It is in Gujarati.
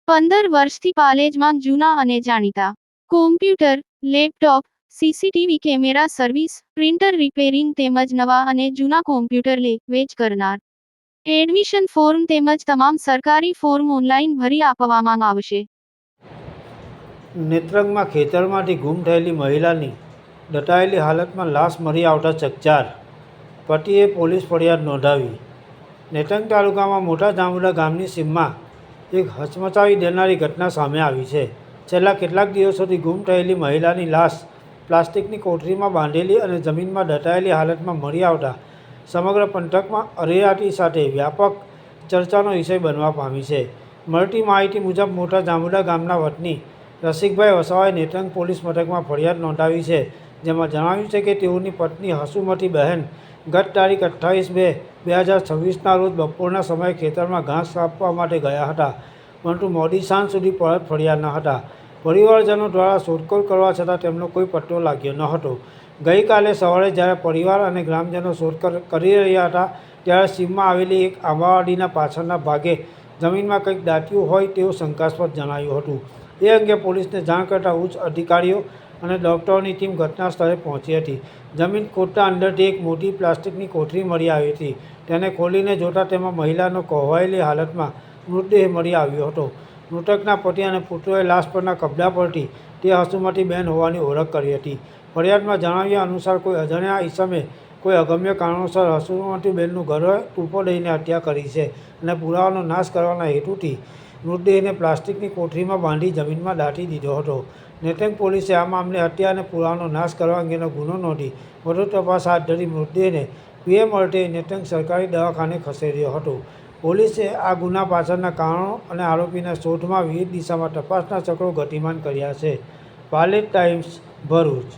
15 વર્ષથી પાલેજમાં જૂના અને જાણીતા computer, laptop, CCTV camera service, printer repairing તેમજ નવા અને જૂના કોમ્પ્યુટર લે-વેચ કરનાર. એડમિશન ફોર્મ તેમજ તમામ સરકારી ફોર્મ ઓનલાઈન ભરી આપવામાં આવશે. નેત્રંગમાં ખેતરમાંથી ગુમ થયેલી મહિલાની દટાયેલી હાલતમાં લાશ મળી આવતા ચકચાર. પતિએ પોલીસ ફરિયાદ નોંધાવી. નેત્રંગ તાલુકામાં મોટા જાંબુડા ગામની સીમમાં એક હચમચાવી દેનારી ઘટના સામે આવી છે. છેલ્લા કેટલાક દિવસોથી ગુમ થયેલી મહિલાની લાશ પ્લાસ્ટિકની કોથળીમાં બાંધેલી અને જમીનમાં દટાયેલી હાલતમાં મળી આવતા સમગ્ર પંથકમાં અરેરાટી સાથે વ્યાપક ચર્ચાનો વિષય બનવા પામી છે. મળતી માહિતી મુજબ મોટા જાંબુડા ગામના વતની રસિકભાઈ વસાવાએ નેત્રંગ પોલીસ મથકમાં ફરિયાદ નોંધાવી છે. જેમાં જણાવ્યું છે કે તેઓની પત્ની હસુમતી બહેન ગત તારીખ 28/2/2026ના રોજ બપોરના સમયે ખેતરમાં ઘાસ કાપવા માટે ગયા હતા, પરંતુ મોડી સાંજ સુધી પરત ફર્યા ન હતા. પરિવારજનો દ્વારા શોધખોળ કરવા છતાં તેમનો કોઈ પત્તો લાગ્યો ન હતો. ગઈકાલે સવારે જ્યારે પરિવાર અને ગ્રામજનો શોધખોળ કરી રહ્યા હતા, ત્યારે સીમમાં આવેલી એક આંબાવાડીના પાછળના ભાગે જમીનમાં કંઈક દાટ્યું હોય તેવું શંકાસ્પદ જણાયું હતું. એ અંગે પોલીસને જાણ કરતાં ઉચ્ચ અધિકારીઓ અને ડોક્ટરોની ટીમ ઘટના સ્થળે પહોંચી હતી. જમીન ખોદતા અંદરથી એક મોટી પ્લાસ્ટિકની કોથળી મળી આવી હતી. તેને ખોલીને જોતા તેમાં મહિલાનો કોહવાયેલી હાલતમાં મૃતદેહ મળી આવ્યો હતો. મૃતકના પતિ અને પુત્રોએ લાશ પરના કપડા પરથી તે હસુમતીબેન હોવાની ઓળખ કરી હતી. ફરિયાદમાં જણાવ્યા અનુસાર કોઈ અજાણ્યા ઈસમે કોઈ અગમ્ય કારણોસર હસુમતીબેનનું ઘરે ટૂંપો દઈને હત્યા કરી છે અને પુરાવાનો નાશ કરવાના હેતુથી મૃતદેહને પ્લાસ્ટિકની કોથળીમાં બાંધી જમીનમાં દાટી દીધો હતો. નેત્રંગ પોલીસે આ મામલે હત્યા અને પુરાવાનો નાશ કરવા અંગેનો ગુનો નોંધી વધુ તપાસ હાથ ધરી મૃતદેહને પીએમ અર્થે નેત્રંગ સરકારી દવાખાને ખસેડ્યો હતો. પોલીસે આ ગુના પાછળના કારણો અને આરોપીના શોધમાં વિવિધ દિશામાં તપાસના ચક્રો ગતિમાન કર્યા છે. પાલેજ ટાઈમ્સ, ભરૂચ.